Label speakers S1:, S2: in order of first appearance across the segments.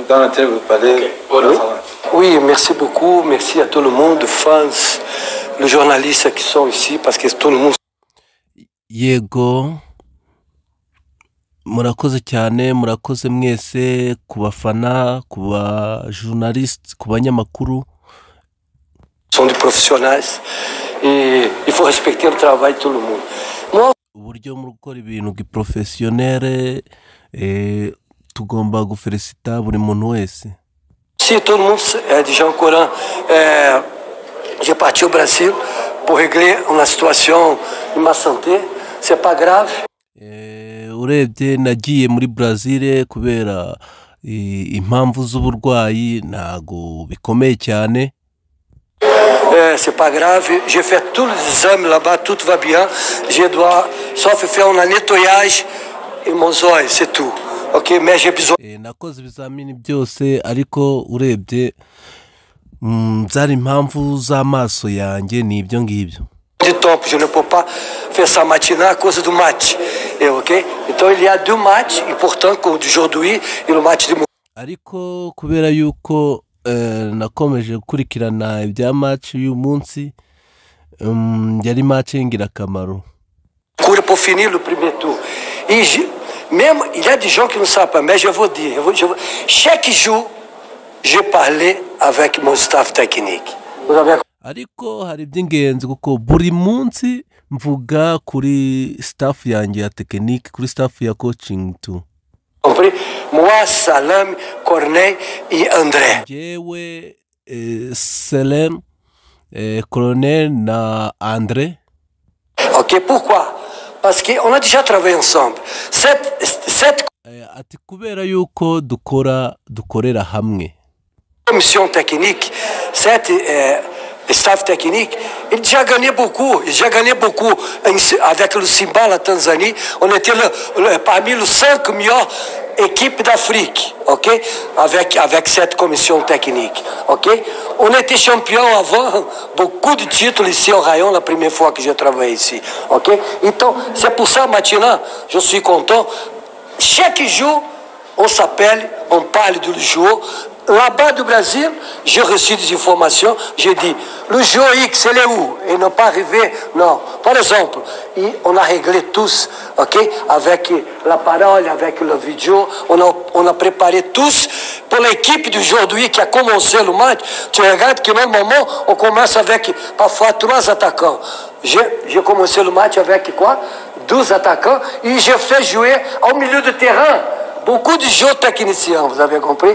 S1: Dans laquelle vous parlez.
S2: Oui. Oui, merci beaucoup. Merci à tout le monde, fans, les journalistes qui sont ici, parce que tout le monde.
S3: Yego, murakoze cyane, murakoze mwese ku bafana, ku ba journalistes, ku banyamakuru.
S2: Sont des professionnels et il faut respecter le travail de tout le monde. Moi,
S3: uburyo mu gukora ibintu giprofessionnel, tugomba gufelicita buri muntu wese.
S2: si tout le monde est déjà au courant, j'ai parti au Brésil pour régler une situation de ma santé, c'est pas grave.
S3: Urebye nagiye muri Brazil kubera impamvu z'uburwayi, ntago bikomeye cyane.
S2: C'est pas grave, j'ai fait tous les examens là-bas, tout va bien. Je dois sauf faire un nettoyage et mon oeil, c'est tout. OK, mais j'ai besoin.
S3: Nakoze ibizamini byose ariko urebye zari impamvu z'amaso yanjye ni ibyo ngibyo.
S2: De temps, je ne peux pas faire ça matinée à cause du match. OK? Então il y a deux matchs importants aujourd'hui et le match de
S3: ariko kubera yuko nakomeje gukurikirana ibya match y'uyu munsi, yari match y'ingirakamaro.
S2: Pour finir le premier tour. Et même il y a des gens qui ne savent pas, mais je vous dis, chaque jour, je parlais avec mon staff technique. Vous avez
S3: ariko hari by'ingenzi kuko buri munsi mvuga kuri staff yanjye ya technique, kuri staff ya coaching tu.
S2: compris? Moi, Salam, Corneille et André.
S3: Jewe, Salam, Colonel na André.
S2: OK, pourquoi? Parce qu'on a déjà travaillé ensemble. Cette
S3: ati kubera yuko dukorera hamwe.
S2: Commission technique, cette staff technique, il a déjà gagné beaucoup. Il a déjà gagné beaucoup avec le Simba, la Tanzanie. On était parmi les 5 meilleures équipes d'Afrique, OK, avec cette commission technique, OK. On était champion avant, beaucoup de titres ici au Rayon, la première fois que j'ai travaillé ici, OK. Donc, c'est pour ça maintenant, je suis content. Chaque jour, on s'appelle, on parle du jour. Là-bas du Brésil, j'ai reçu des informations, j'ai dit, le jour X, elle est où? Et ne pas arriver, non. Par exemple, on a réglé tous, OK, avec la parole, avec la vidéo, on a préparé tous pour l'équipe d'aujourd'hui qui a commencé le match. Tu regardes que normalement, on commence avec parfois 3 attaquants. J'ai commencé le match avec quoi? 12 attaquants et j'ai fait jouer au milieu de terrain. Beaucoup de jeux techniciens, vous avez compris?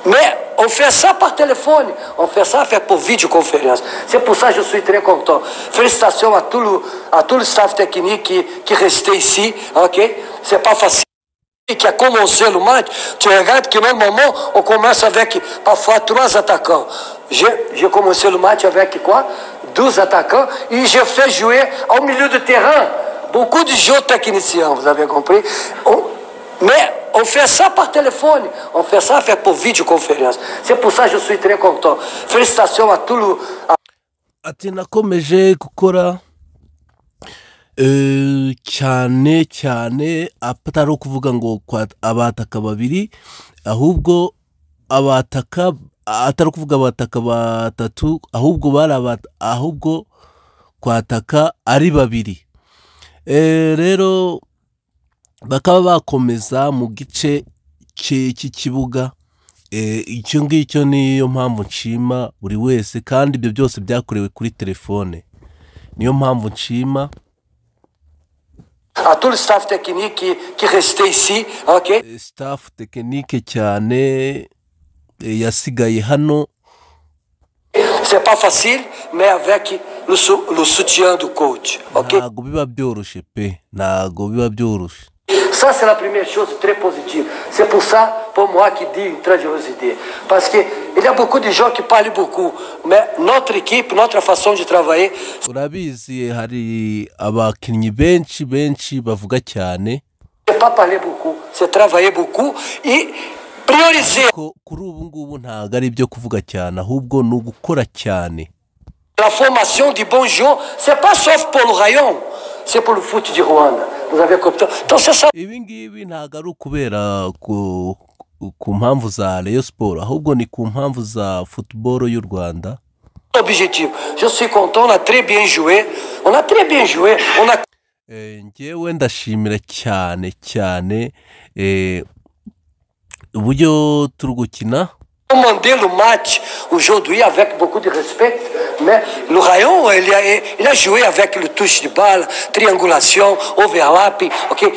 S2: Mais on fait ça par téléphone, on fait ça pour vidéoconférence. C'est pour ça que je suis très content. Félicitations à tout le staff technique qui restait ici, OK? C'est pas facile. Qui a commencé le match, tu regardes que normalement, on commence avec parfois 3 attaquants. J'ai commencé le match avec quoi? 12 attaquants et j'ai fait jouer au milieu de terrain. Beaucoup de jeux techniciens, vous avez compris? Mais on fait ça par téléphone, on fait ça pour vidéoconférence. C'est pour ça que je suis très content. Félicitations à tout le...
S3: Ati nakomeje gukora cyane atari ukuvuga ngo abataka babiri, ahubwo abataka atari ukuvuga abataka batatu, ahubwo kwataka ari babiri. Rero bakaba bakomeza mu gice cy'ikibuga, icyo ngicyo niyo mpamvu nshima buri wese, kandi ibyo byose byakorewe kuri telefone, niyo mpamvu nshima
S2: à tout le staff technique qui restait ici, OK?
S3: Staff technique cyane yasigaye hano.
S2: C'est pas facile, mais avec le soutien du coach, OK?
S3: Ntago biba byoroshe pe, ntago biba byoroshe.
S2: Ça, c'est la première chose très positive. C'est pour ça, pour moi, qui dit une très joyeuse idée. Parce qu'il y a beaucoup de gens qui parlent beaucoup. Mais notre équipe, notre façon de travailler...
S3: Urabizi hari abakinnyi benshi bavuga cyane.
S2: C'est pas parler beaucoup, c'est travailler beaucoup et prioriser.
S3: Kuri ubu ngubu ntago ari ibyo kuvuga cyane, ahubwo ni ugukora cyane.
S2: La formation du bon jeu, c'est pas sauf pour le Rayon, c'est pour le foot du Rwanda. Vous avez compris? Donc c'est ça.
S3: Ibi ngibi ntago ari ukubera ku mpamvu za Rayon Sport ahubwo ni ku mpamvu za football y'u Rwanda.
S2: Objectif. Je suis content, on a très bien joué. On a très bien joué. On a
S3: Njyewe ndashimira cyane cyane uburyo turi gukina.
S2: commandé le match aujourd'hui avec beaucoup de respect, mais le Rayon, il a joué avec le touche de balle, triangulation, overlapping. Okay?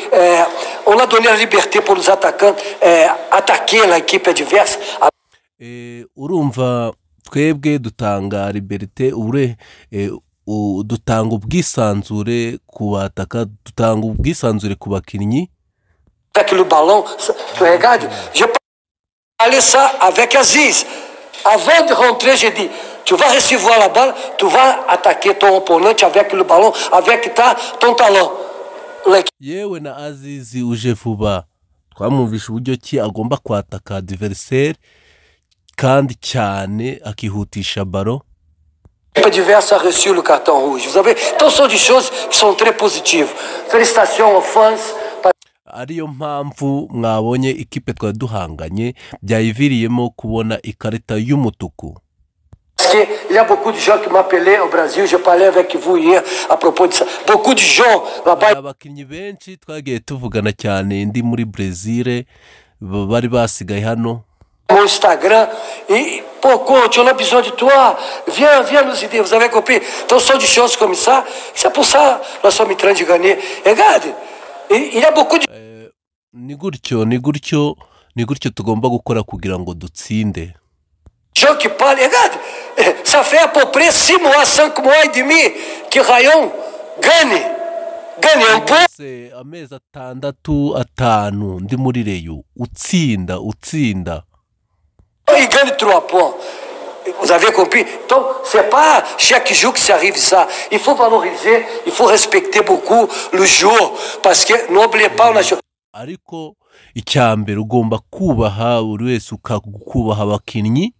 S2: On a donné la liberté pour les attaquants attaquer l'équipe adverse.
S3: Urumva twebwe dutanga liberté dutanga ubwisanzure ku bataka, dutanga ubwisanzure ku bakinnyi.
S2: Avec le ballon, tu regardes, je parlais ça avec Aziz. Avant de rentrer, j'ai dit, tu vas recevoir la balle, tu vas attaquer ton opponent avec le ballon, avec ton talent.
S3: Yewe na Aziz uje vuba twamwumvisha uburyo ki agomba kwataka adversaire kandi cyane akihutisha ballon.
S2: L'équipe adverse a reçu le carton rouge. Vous avez toutes sortes de choses qui sont très positives. Félicitations aux fans.
S3: Ariyo mpamvu mwabonye ikipe twaduhanganye byayiviriyemo kubona ikarita y'umutuku.
S2: Parce qu'il y a beaucoup de gens qui m'appelaient au Brésil, je parlais avec vous hier à propos de ça. Beaucoup de gens là-bas.
S3: Abakinnyi benshi twagiye tuvugana cyane ndi muri Brésil bari basigaye hano.
S2: Mon Instagram, et pour coach, on a besoin de toi. Viens nous aider. Vous avez compris? Donc, ce sont des choses comme ça. C'est pour ça que nous sommes en train de gagner. Regarde, il y a beaucoup de
S3: ni gutyo tugomba gukora kugira ngo dutsinde.
S2: gens qui parlent. Regarde, ça fait à peu près 6 mois, 5 mois et demi que Rayon gagne un point.
S3: C'est amezi atanu ndi muri Rayon utsinda.
S2: Il gagne 3 points. Vous avez compris? Donc, c'est pas chaque jour que ça arrive ça. Il faut valoriser, il faut respecter beaucoup le jour. Parce que n'oubliez pas, on a...
S3: Ariko icyambere ugomba kubaha buri wese ukakubaha abakinnyi.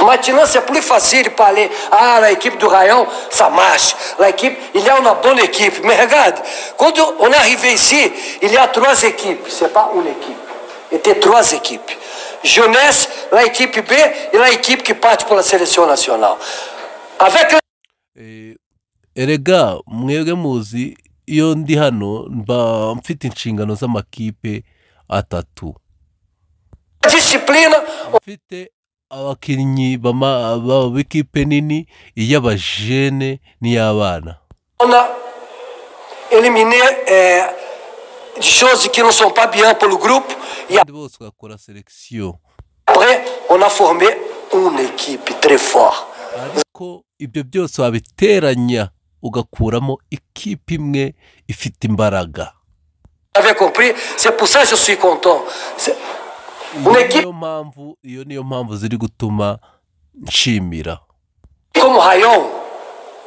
S2: Maintenant, c'est plus facile de parler. Ah, l'équipe du Rayon, ça marche. L'équipe, il y a une bonne équipe. Mais regarde, quand on est arrivé ici, il y a 3 équipes. C'est pas une équipe. Il y a 3 équipes. Jeunesse, l'équipe B et l'équipe qui part pour la sélection nationale. Avec
S3: erega mwebwe muzi iyo ndi hano mba mfite inshingano z'amakipe 3.
S2: discipline,
S3: mfite abakinnyi b'ikipe nini, iy'abajene n'iy'abana.
S2: on a éliminé des choses qui ne sont pas bien pour le groupe. Et
S3: Bose bakora sélection.
S2: après, on a formé une équipe très forte.
S3: Ariko ibyo byose wabiteranya ugakuramo ikipe imwe ifite imbaraga.
S2: Vous avez compris? C'est pour ça que je suis content. Une équipe
S3: Niyo mpamvu ziri gutuma nshimira.
S2: comme Rayon,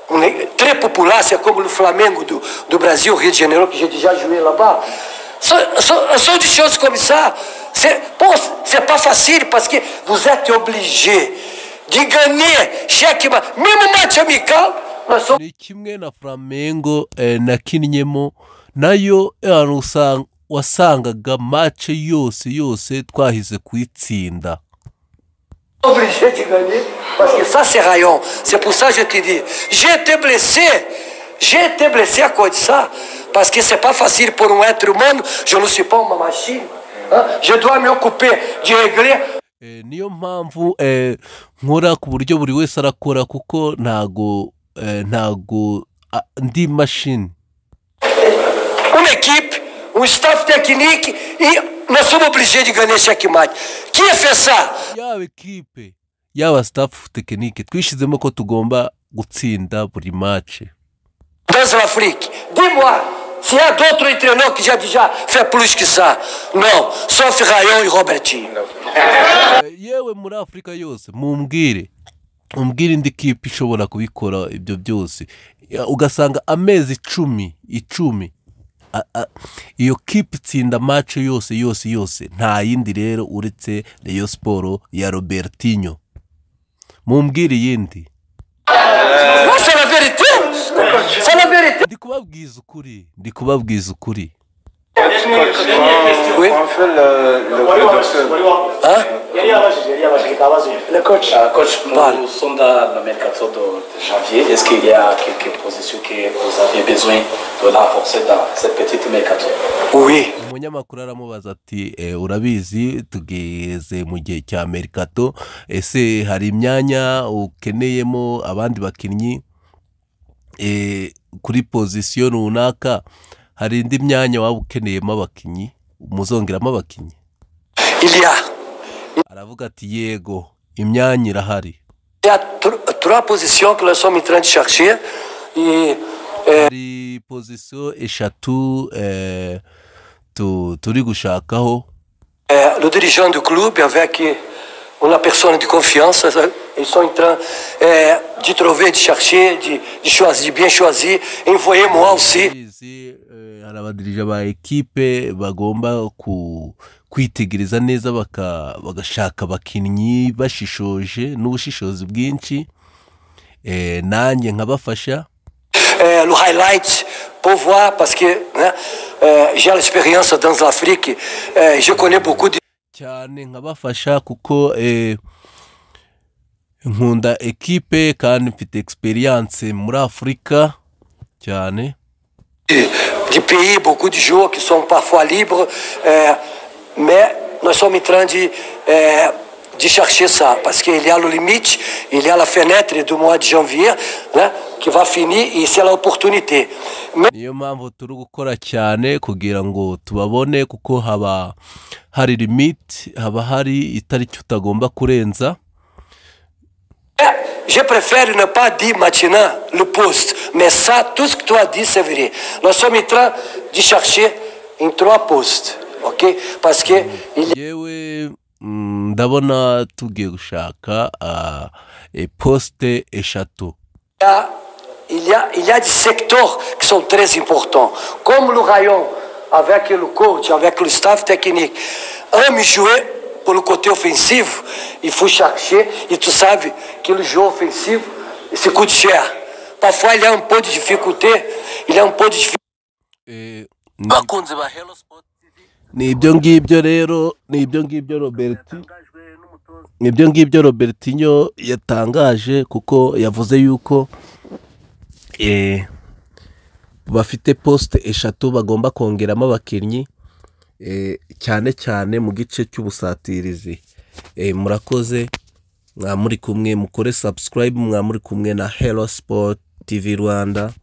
S2: on est très populaire, c'est comme le Flamengo du Brésil, au Rio de Janeiro, que j'ai déjà joué là-bas. Ce sont des choses comme ça. C'est pas facile parce que vous êtes obligé de gagner chaque match. Même match amical,
S3: Ni kimwe na Flamengo nakinnyemo nayo wasangaga match yose twahize kuyitsinda.
S2: obligé de gagner parce que ça c'est Rayon. C'est pour ça que je te dis, j'ai été blessé à cause de ça parce que c'est pas facile pour un être humain. Je ne suis pas une machine. Hein? Je dois m'occuper de régler.
S3: Niyo mpamvu nkora ku buryo buri wese arakora kuko ntago ndi machine.
S2: Une équipe, un staff technique et nous sommes obligés de gagner chaque match. Qui a fait ça?
S3: Yaba ekipe yaba staff technique twishizemo ko tugomba gutsinda buri match.
S2: Dans l'Afrique, dis-moi, s'il y a d'autres entraîneurs qui ont déjà fait plus que ça. Non, sauf Rayon et Robertinho.
S3: Yewe muri Afrika yose mumbwire indi kipe ishobora kubikora ibyo byose ugasanga amezi 10 iyo kipe itsinda match yose nta yindi rero uretse Rayon Sport ya Robertinho. Mumbwire yindi.
S2: C'est la vérité. C'est la vérité.
S3: Ndi kubabwiza ukuri.
S2: Oui.
S1: On fait le
S2: Hein?
S4: Le coach.
S5: Coach,
S2: Vale.
S5: nous sommes dans le mercato de janvier. Est-ce qu'il y a quelques positions que vous avez besoin de renforcer dans cette petite mercato?
S2: Oui.
S3: umunyamakuru aramubaza ati urabizi tugeze mu gihe cya merikato ese hari imyanya ukeneyemo abandi bakinnyi kuri pozisiyo runaka hari indi myanya waba ukeneyemo abakinnyi muzongeramo abakinnyi
S2: Il y a.
S3: aravuga ati yego imyanya irahari
S2: Il y a trois positions que nous sommes en train de chercher. Et,
S3: hari pozisiyo eshatu turi gushakaho
S2: le dirigeant du club, avec une personne de confiance, ils sont en train de trouver, de chercher, de choisir, bien choisir. Envoyez moi aussi.
S3: hari abadirija ba ekipe bagomba kwitegereza neza bagashaka abakinnyi bashishoje n'ubushishozi bwinshi nanjye nkabafasha
S2: Le highlight pour voir, parce que j'ai l'expérience dans l'Afrique, je connais beaucoup de
S3: cyane nkabafasha kuko nkunda ekipe kandi mfite experience muri Afurika cyane
S2: pays, beaucoup de joueurs qui sont parfois libres, mais nous sommes en train de chercher ça, parce qu'il y a le limite, il y a la fenêtre du mois de janvier qui va finir et c'est l'opportunité.
S3: niyo mpamvu turi gukora cyane kugira ngo tubabone kuko haba hari limite haba hari itariki utagomba kurenza
S2: Je préfère ne pas dire maintenant le poste, mais ça, tout ce que tu as dit, c'est vrai. Nous sommes en train de chercher en trois postes, ok? Parce que
S3: yewe ndabona tugiye gushaka poste eshatu
S2: il y a des secteurs qui sont très importants, comme le rayon, avec le coach, avec le staff technique. Un joueur pour le côté offensif, il faut chercher, et tu sais que le jeu offensif, ça coûte cher. Parfois, il y a un peu de difficulté,
S3: ni ibyo ngibyo rero ni ibyo ngibyo Robertinho yatangaje kuko yavuze yuko bafite poste eshatu bagomba kongeramo abakinnyi cyane cyane mu gice cy'ubusatirizi murakoze mwamuri kumwe mukore subscribe mwamuri kumwe na Hello Sport TV Rwanda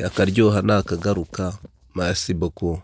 S3: akaryoha nakagaruka merci beaucoup.